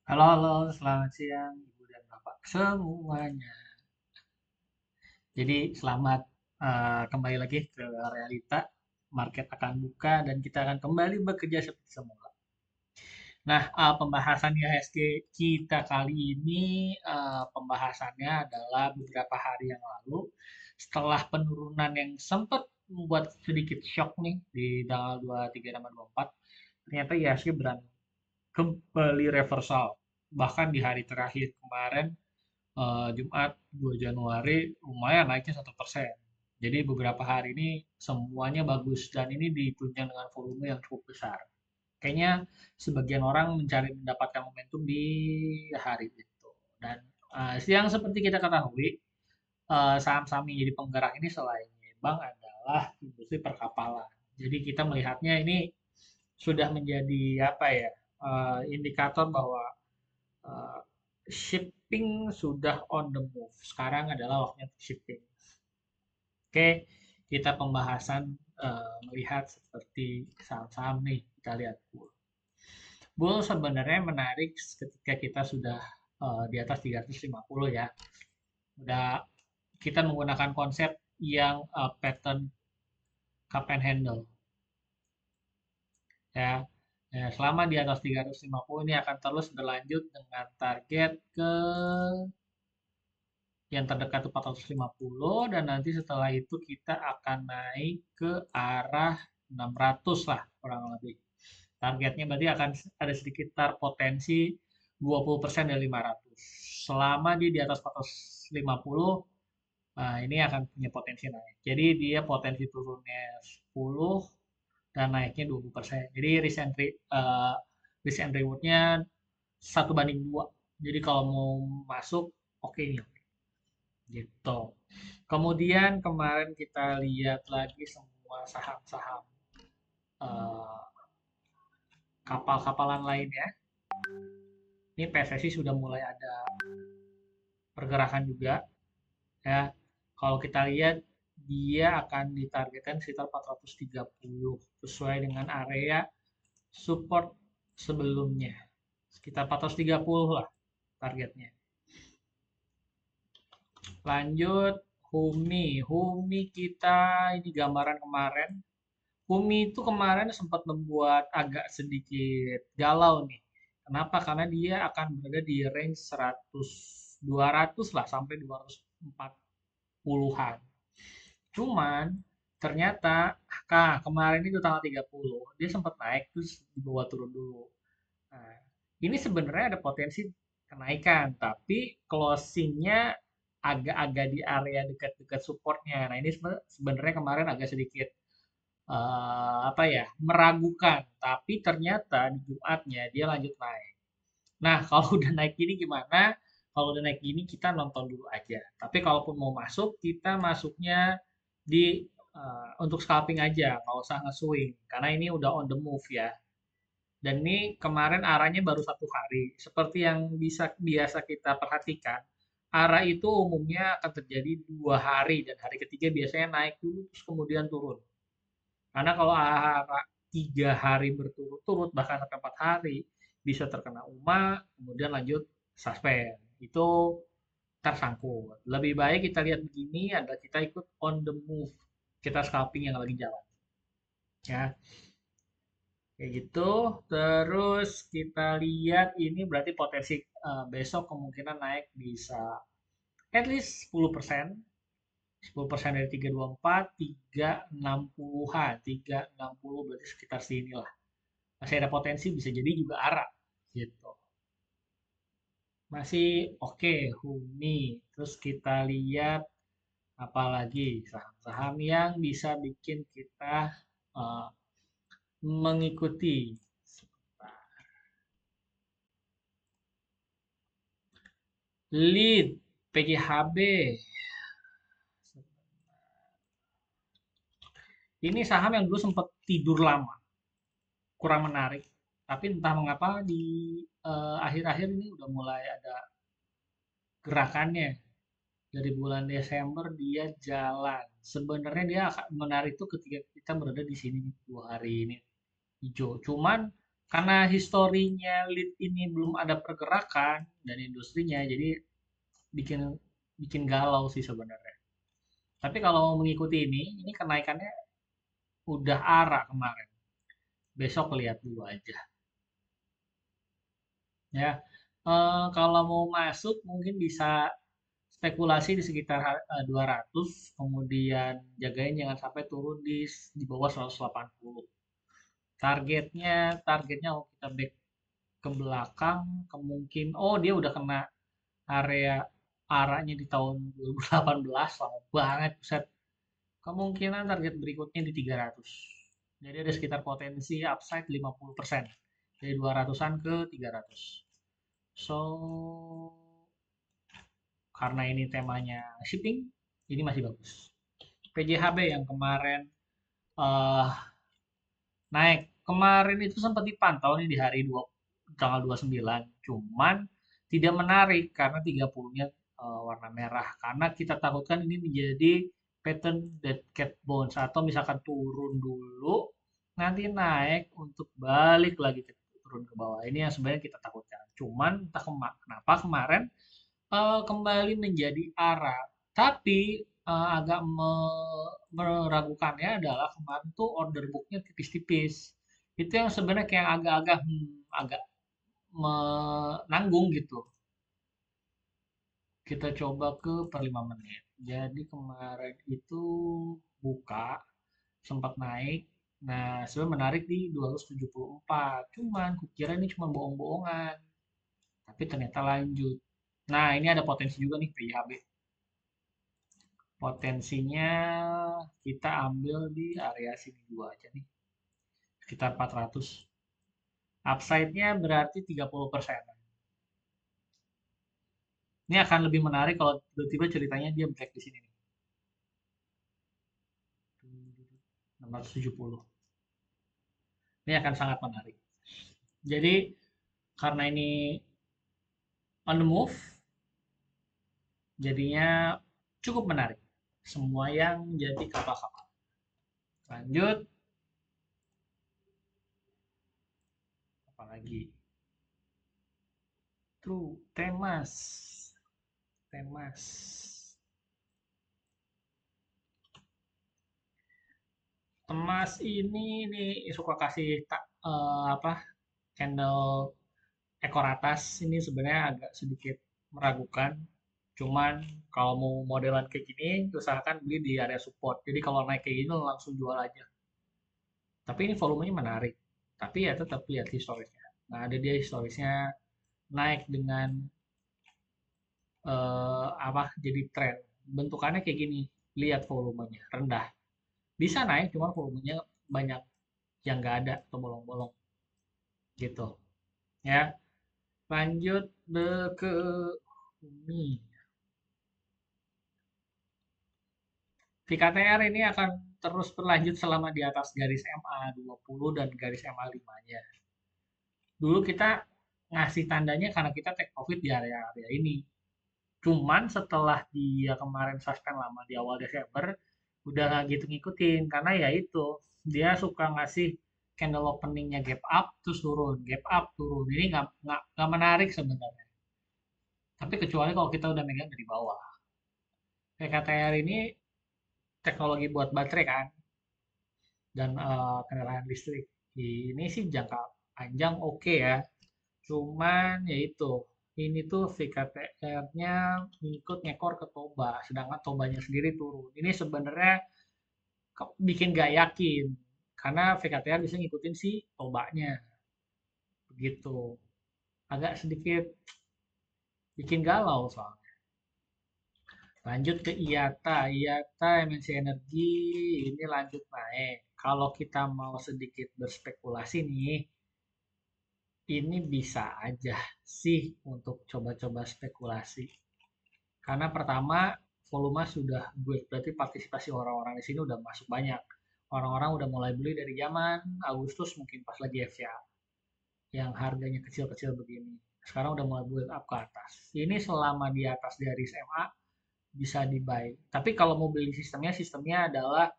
Halo, halo, selamat siang Ibu dan Bapak semuanya. Jadi selamat kembali lagi ke realita. Market akan buka dan kita akan kembali bekerja seperti semula. Nah, pembahasan IHSG kita kali ini pembahasannya adalah beberapa hari yang lalu setelah penurunan yang sempat membuat sedikit shock nih di tanggal 23 dan 24, ternyata IHSG berani kembali reversal. Bahkan di hari terakhir kemarin Jumat 2 Januari lumayan naiknya 1%. Jadi beberapa hari ini semuanya bagus dan ini ditunjang dengan volume yang cukup besar. Kayaknya sebagian orang mencari mendapatkan momentum di hari itu. Dan yang seperti kita ketahui, saham-saham yang jadi penggerak ini selain bank adalah industri perkapalan. Jadi kita melihatnya ini sudah menjadi apa ya, indikator bahwa uh, shipping sudah on the move. Sekarang adalah waktunya untuk shipping. Oke, kita pembahasan melihat seperti saham-saham nih. Kita lihat bull. Bull sebenarnya menarik ketika kita sudah di atas 350 ya. Udah kita menggunakan konsep yang pattern cup and handle ya. Ya, selama di atas 350 ini akan terus berlanjut dengan target ke yang terdekat itu 450 dan nanti setelah itu kita akan naik ke arah 600 lah kurang lebih. Targetnya berarti akan ada sekitar potensi 20% dari 500. Selama dia di atas 450, nah ini akan punya potensi naik. Jadi dia potensi turunnya 10 dan naiknya 20%. Jadi risk and reward-nya 1:2. Jadi kalau mau masuk, oke nih. Gitu. Kemudian kemarin kita lihat lagi semua saham-saham eh, kapal-kapalan lainnya. Ini PSSI sudah mulai ada pergerakan juga ya. Kalau kita lihat dia akan ditargetkan sekitar 430 sesuai dengan area support sebelumnya. Sekitar 430 lah targetnya. Lanjut Humi. Humi kita ini gambaran kemarin. Umi itu kemarin sempat membuat agak sedikit galau nih. Kenapa? Karena dia akan berada di range 100, 200 lah sampai 240-an. Cuman ternyata kemarin itu tanggal 30 dia sempat naik terus dibawa turun dulu. Nah, ini sebenarnya ada potensi kenaikan, tapi closingnya agak-agak di area dekat-dekat supportnya. Nah ini sebenarnya kemarin agak sedikit apa ya, meragukan, tapi ternyata di Jumatnya dia lanjut naik. Nah, kalau udah naik gini gimana? Kalau udah naik gini kita nonton dulu aja. Tapi kalaupun mau masuk, kita masuknya di untuk scalping aja, nggak usah nge-swing, karena ini udah on the move ya. Dan ini kemarin arahnya baru 1 hari. Seperti yang biasa kita perhatikan, arah itu umumnya akan terjadi 2 hari dan hari ketiga biasanya naik dulu terus kemudian turun. Karena kalau arah 3 hari berturut-turut bahkan sampai 4 hari bisa terkena UMA, kemudian lanjut suspend. Itu tersangkut. Lebih baik kita lihat begini adalah kita ikut on the move. Kita scalping yang lagi jalan. Ya, kayak gitu. Terus kita lihat ini berarti potensi besok kemungkinan naik bisa at least 10%. 10% dari 324, 360-an. 360 berarti sekitar sini lah. Masih ada potensi bisa jadi juga arah gitu. Masih oke Huni. Terus kita lihat apalagi saham-saham yang bisa bikin kita uh, mengikuti lead PGHB. Ini saham yang dulu sempat tidur lama, kurang menarik. Tapi entah mengapa di akhir-akhir ini udah mulai ada gerakannya. Dari bulan Desember dia jalan. Sebenarnya dia akan menarik itu ketika kita berada di sini 2 hari ini hijau. Cuman Karena historinya lead ini belum ada pergerakan dan industrinya, jadi bikin bikin galau sih sebenarnya. Tapi kalau mengikuti ini kenaikannya udah arah kemarin. Besok lihat dulu aja ya. Kalau mau masuk mungkin bisa spekulasi di sekitar 200, kemudian jagain jangan sampai turun di bawah 180. Targetnya kalau kita back ke belakang kemungkinan dia udah kena area arahnya di tahun 2018 lama banget buset. Kemungkinan target berikutnya di 300. Jadi ada sekitar potensi upside 50% dari 200-an ke 300. So, karena ini temanya shipping, ini masih bagus. PJHB yang kemarin eh naik. Kemarin itu sempat dipantau nih di hari tanggal 29. Cuman tidak menarik karena 30-nya warna merah. Karena kita takutkan ini menjadi pattern dead cat bounce atau misalkan turun dulu nanti naik untuk balik lagi turun ke bawah. Ini yang sebenarnya kita takutkan. Cuman entah kenapa kemarin kembali menjadi arah. Tapi agak meragukannya adalah kemarin tuh order booknya tipis-tipis. Itu yang sebenarnya kayak agak-agak agak menanggung gitu. Kita coba ke per 5 menit. Jadi kemarin itu buka sempat naik. Nah, sebenarnya menarik di 274. Cuman kukira ini cuma bohong-bohongan. Tapi ternyata lanjut. Nah, ini ada potensi juga nih PIHB. Potensinya kita ambil di area sini dulu aja nih, sekitar 400. Upside-nya berarti 30%. Ini akan lebih menarik kalau tiba-tiba ceritanya dia break di sini nih. 670. Ini akan sangat menarik. Jadi karena ini on the move, jadinya cukup menarik. Semua yang jadi kapal-kapal. Lanjut, apalagi? Tuh, Temas. Temas. Temas ini nih suka kasih apa candle ekor atas ini sebenarnya agak sedikit meragukan. Cuman kalau mau modelan kayak gini, usahakan beli di area support. Jadi kalau naik kayak gini langsung jual aja. Tapi ini volumenya menarik. Tapi ya tetap lihat historisnya. Nah, ada dia historisnya naik dengan apa jadi tren. Bentukannya kayak gini. Lihat volumenya rendah. Bisa naik, cuman volumenya banyak yang nggak ada atau bolong-bolong gitu. Ya, lanjut ke ini. VKTR ini akan terus berlanjut selama di atas garis MA 20 dan garis MA 5-nya. Dulu kita ngasih tandanya karena kita take profit di area-area ini. Cuman setelah dia kemarin suspend lama di awal Desember, udah nggak gitu ngikutin. Karena ya itu, dia suka ngasih candle openingnya gap up, terus turun, gap up, turun. Ini nggak menarik sebenarnya. Tapi kecuali kalau kita udah megang dari bawah. PKTR ini teknologi buat baterai kan, dan kendaraan listrik. Ini sih jangka panjang oke ya. Cuman ya itu, ini tuh VKTR-nya ngikut ngekor ke Toba, sedangkan Tobanya sendiri turun. Ini sebenarnya bikin gak yakin, karena VKTR bisa ngikutin si Tobanya, begitu. Agak sedikit bikin galau soalnya. Lanjut ke IATA, IATA MNC Energy ini lanjut naik. Kalau kita mau sedikit berspekulasi nih, ini bisa aja sih untuk coba-coba spekulasi. Karena pertama, volume sudah gue berarti partisipasi orang-orang di sini udah masuk banyak. Orang-orang udah mulai beli dari zaman Agustus mungkin pas lagi FCA yang harganya kecil-kecil begini. Sekarang udah mulai build up ke atas. Ini selama di atas dari SMA bisa di buy. Tapi kalau mau beli sistemnya adalah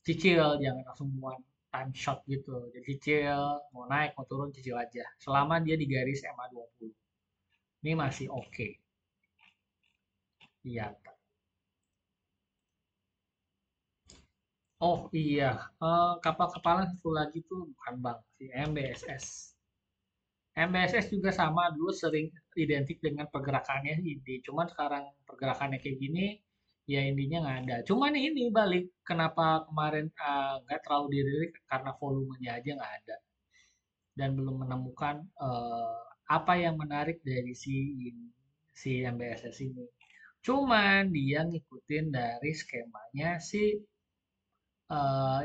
cicil, jangan langsung muat. time shot gitu. Jadi cicil, mau naik, mau turun, cicil aja. Selama dia di garis MA20. Ini masih oke. Iya. Oh iya, kapal kepalan satu lagi tuh bukan bank sih, MBSS. MBSS juga sama dulu sering identik dengan pergerakannya ini. Cuman sekarang pergerakannya kayak gini, ya intinya nggak ada. Cuman ini balik, kenapa kemarin nggak terlalu dirilik karena volumenya aja nggak ada dan belum menemukan apa yang menarik dari si MBSS ini. Cuman dia ngikutin dari skemanya si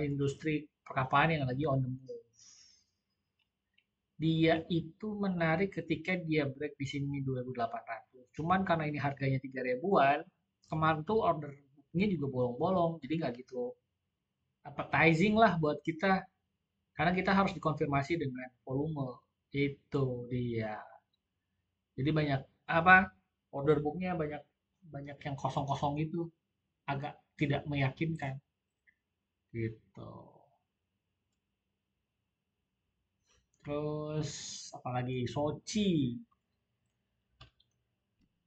industri perkapalan yang lagi on the move. Dia itu menarik ketika dia break di sini 2.800. Cuman karena ini harganya 3 ribuan, kemarin tuh order booknya juga bolong-bolong, jadi nggak gitu appetizing lah buat kita. Karena kita harus dikonfirmasi dengan volume. Itu dia. Jadi banyak apa order booknya banyak banyak yang kosong-kosong itu, agak tidak meyakinkan gitu. Terus apalagi Sochi.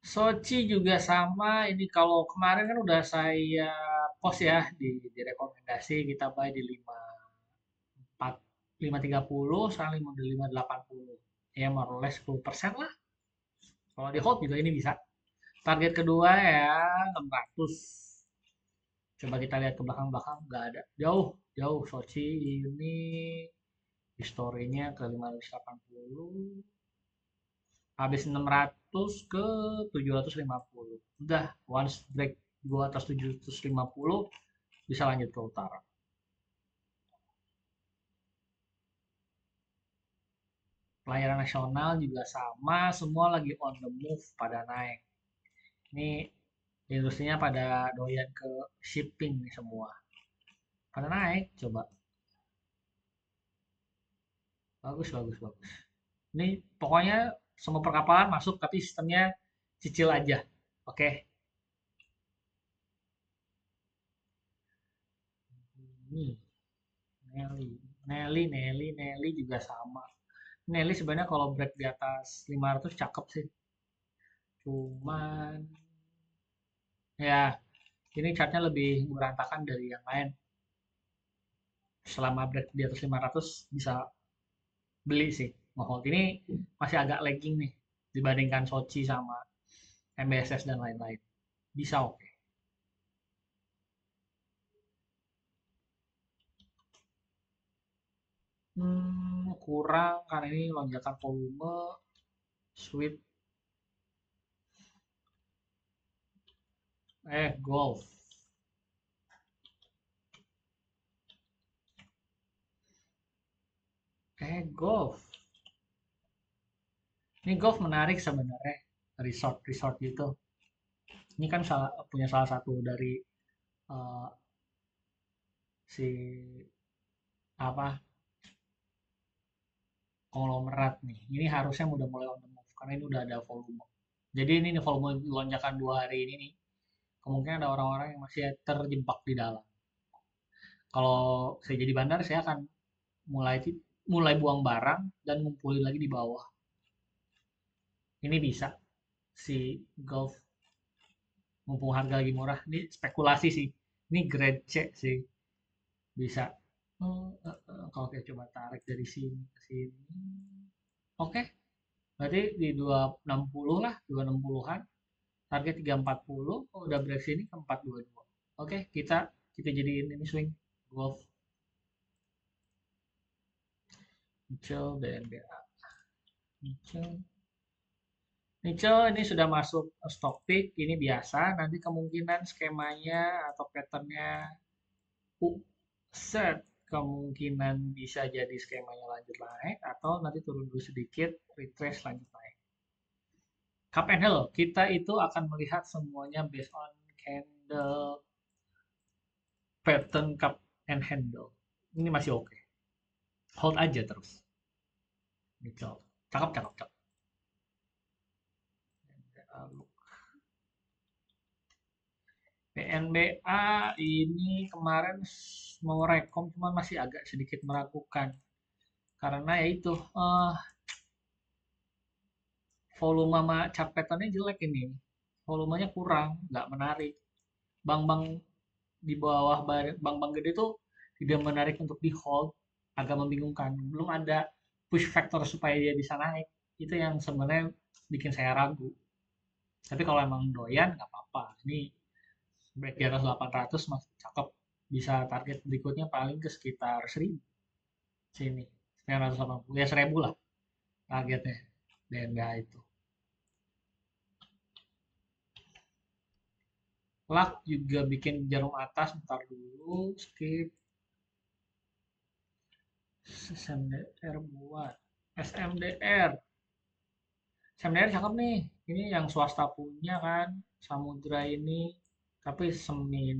Sochi juga sama. Ini kalau kemarin kan udah saya post ya di rekomendasi kita buy di 54 530 sekarang 5.880. Ya more or less 10% lah. Kalau di hold juga ini bisa. Target kedua ya 600. Coba kita lihat ke belakang-belakang nggak ada. Jauh, jauh Sochi ini historinya ke 580. Habis 600 ke 750. Udah, once break gua atas 750 bisa lanjut ke utara. Pelayaran nasional juga sama, semua lagi on the move pada naik. Ini industrinya pada doyan ke shipping nih semua. Pada naik, coba. Bagus, bagus, bagus. Ini pokoknya semua perkapalan masuk tapi sistemnya cicil aja. Oke. Nih, Nelly. Nelly juga sama. Nelly sebenarnya kalau break di atas 500 cakep sih. Cuman ya ini chartnya lebih berantakan dari yang lain. Selama break di atas 500 bisa beli sih. Ngehold ini masih agak lagging nih dibandingkan Sochi sama MBSS dan lain-lain. Bisa oke. Kurang karena ini lonjakan volume sweet golf. Golf. Ini golf menarik sebenarnya. Resort gitu. Ini kan punya salah satu dari eh, si apa konglomerat nih. Ini harusnya udah mulai on the move karena ini udah ada volume. Jadi ini nih volume lonjakan 2 hari ini nih, kemungkinan ada orang-orang yang masih terjebak di dalam. Kalau saya jadi bandar, saya akan mulai mulai buang barang dan ngumpulin lagi di bawah. Ini bisa si Golf mumpung harga lagi murah. Ini spekulasi sih. Ini grade C sih. Bisa. Kalau kita coba tarik dari sini ke sini. Oke, berarti di 260 lah, 260-an. Target 340, oh, udah break sini ke 422. Oke, kita jadiin ini swing Wolf Mitchell DNBA. Mitchell Mitchell ini sudah masuk stock pick, ini biasa. Nanti kemungkinan skemanya atau patternnya set kemungkinan bisa jadi skemanya lanjut naik atau nanti turun dulu sedikit, retrace lanjut naik. Cup and handle, kita itu akan melihat semuanya based on candle pattern cup and handle. Ini masih oke. Hold aja terus. Mitchell. Cakep, cakep, cakep. NBA ini kemarin mau rekom cuma masih agak sedikit meragukan karena ya itu volume sama chart patternnya jelek ini, volumenya kurang, nggak menarik. Bank-bank di bawah bank-bank gede tuh tidak menarik untuk di hold, agak membingungkan. Belum ada push factor supaya dia bisa naik. Itu yang sebenarnya bikin saya ragu. Tapi kalau emang doyan nggak apa-apa. Ini break di atas 800 masih cakep. Bisa target berikutnya paling ke sekitar 1000 sini. 980 ya 1000 lah targetnya DNBH itu. Lak juga bikin jarum atas, ntar dulu skip. SMDR buat SMDR. SMDR cakep nih. Ini yang swasta punya kan, Samudra ini. Tapi semi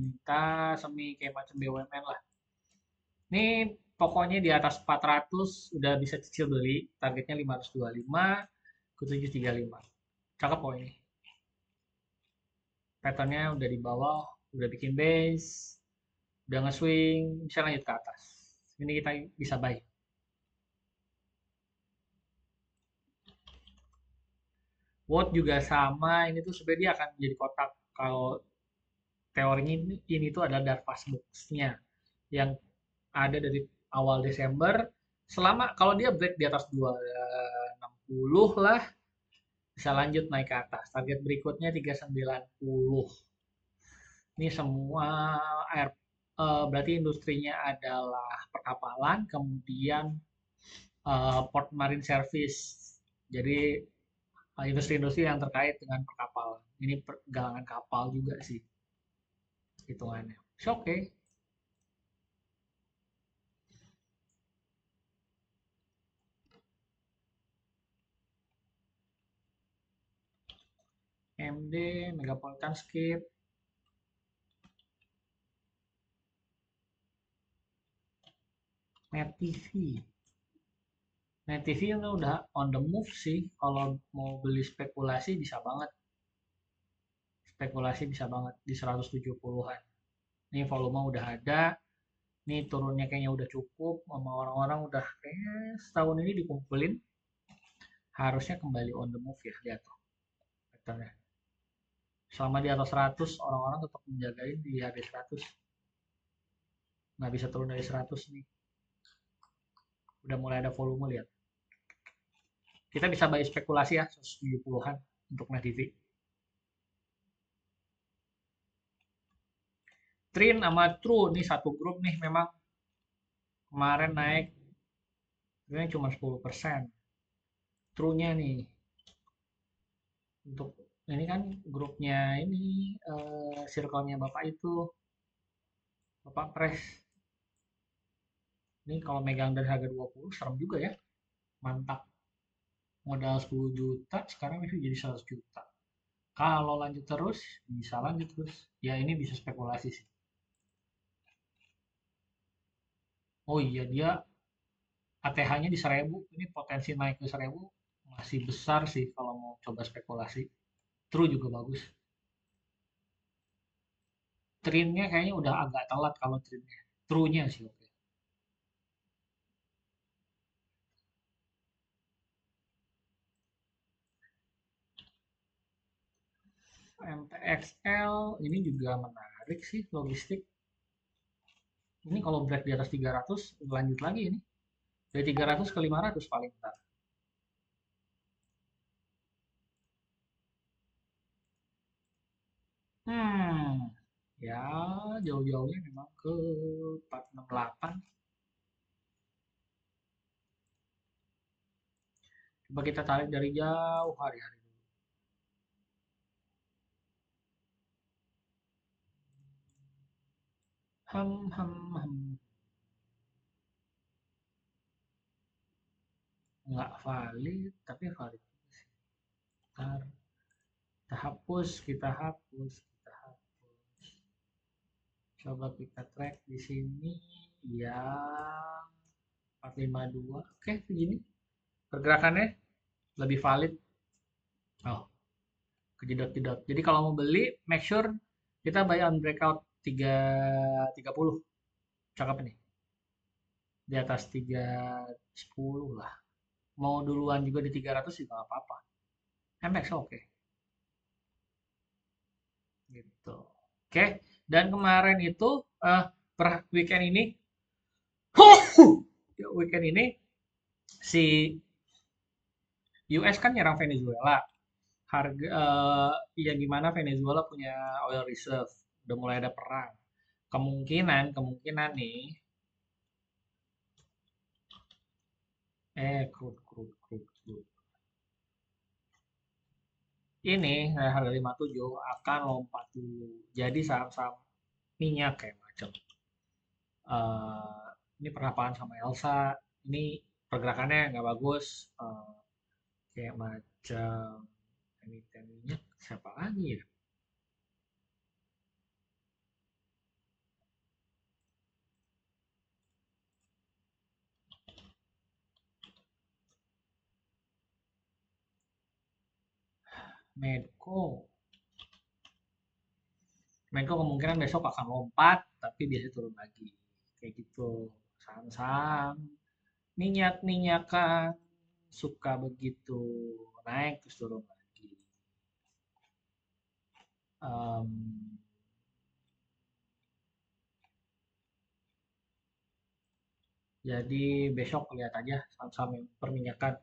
kayak macam BUMN lah. Ini pokoknya di atas 400 udah bisa cicil beli. Targetnya 525 ke 735. Cakep kok ini. Patternnya udah di bawah, udah bikin base, udah nge-swing, bisa lanjut ke atas. Ini kita bisa buy. Watt juga sama, ini tuh sebenarnya dia akan menjadi kotak. Kalau teorinya ini tuh adalah Darvas box-nya yang ada dari awal Desember. Selama kalau dia break di atas 260 lah, bisa lanjut naik ke atas. Target berikutnya 390. Ini semua air berarti industrinya adalah perkapalan, kemudian port marine service. Jadi industri-industri yang terkait dengan perkapalan. Ini galangan kapal juga sih hitungannya. Oke. Okay. MD, Megapolitan skip. Net TV. Net TV ini udah on the move sih. Kalau mau beli spekulasi bisa banget. Spekulasi bisa banget di 170-an. Ini volume udah ada. Ini turunnya kayaknya udah cukup. Sama orang-orang udah kayaknya setahun ini dikumpulin. Harusnya kembali on the move ya. Lihat tuh. Vektornya. Selama di atas 100, orang-orang tetap menjagain di harga 100. Nggak bisa turun dari 100 nih. Udah mulai ada volume, lihat. Kita bisa buy spekulasi ya, 170-an untuk Net TV. Trin sama True, nih satu grup nih memang kemarin naik. Ini cuma 10%. True-nya nih. Untuk ini kan grupnya ini circle-nya Bapak itu. Bapak Pres. Ini kalau megang dari harga 20 serem juga ya. Mantap. Modal 10 juta sekarang itu jadi 100 juta. Kalau lanjut terus, bisa lanjut terus. Ya ini bisa spekulasi sih. Oh iya, dia ATH-nya di 1000. Ini potensi naik ke 1000 masih besar sih kalau mau coba spekulasi. True juga bagus. Trinnya kayaknya udah agak telat kalau trinnya. True-nya sih oke. MTXL ini juga menarik sih logistik. Ini kalau break di atas 300 lanjut lagi ini. Dari 300 ke 500 paling besar. Hmm, ya jauh-jauhnya memang ke 468. Coba kita tarik dari jauh hari-hari. Hem, hem, hem. Nggak valid, tapi valid sih. Ntar kita hapus, kita hapus, kita hapus. Coba kita track di sini. Ya, 452. Oke, begini. Pergerakannya lebih valid. Oh, kejedot-jedot. Jadi kalau mau beli, make sure Kita buy on breakout 330. Cakep nih. Di atas 310 lah. Mau duluan juga di 300 juga nggak apa-apa. MX oke. Gitu. Oke. Dan kemarin itu per weekend ini weekend ini si US kan nyerang Venezuela. Harga ya gimana Venezuela punya oil reserve. Udah mulai ada perang. Kemungkinan nih crude. Ini harga 57 akan lompat dulu. Jadi saham-saham minyak kayak macam ini perapaan sama Elsa. Ini pergerakannya nggak bagus. Kayak macam emiten minyak siapa lagi ya? Medco. Medco kemungkinan besok akan lompat, tapi biasanya turun lagi. Kayak gitu. Saham-saham minyak-minyakan suka begitu naik terus turun lagi. Em, jadi besok lihat aja saham-saham yang perminyakan.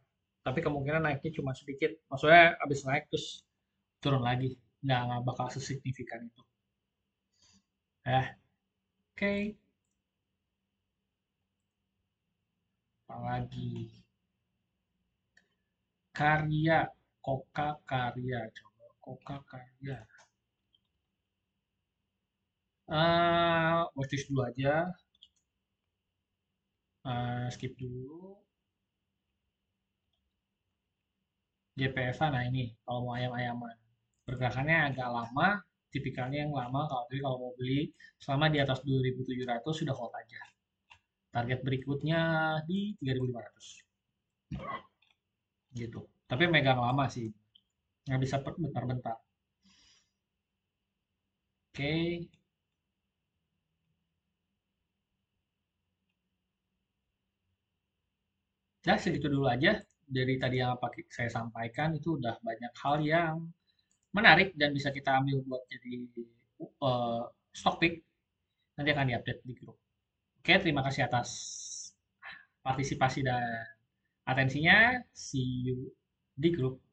Tapi kemungkinan naiknya cuma sedikit. Maksudnya habis naik terus turun lagi. Nggak bakal sesignifikan itu. Oke. Apa lagi? Karya. Koka Karya. Coba Koka Karya. Watchlist dulu aja. Skip dulu. JPFA, nah ini kalau mau ayam-ayaman. Pergerakannya agak lama, tipikalnya yang lama. Kalau mau beli selama di atas 2.700 sudah hold aja. Target berikutnya di 3.500 gitu. Tapi megang lama sih, nggak bisa bentar-bentar. Oke, ya segitu dulu aja. Dari tadi yang apa saya sampaikan itu udah banyak hal yang menarik dan bisa kita ambil buat jadi uh, stock pick. Nanti akan diupdate di grup. Oke, terima kasih atas partisipasi dan atensinya. See you di grup.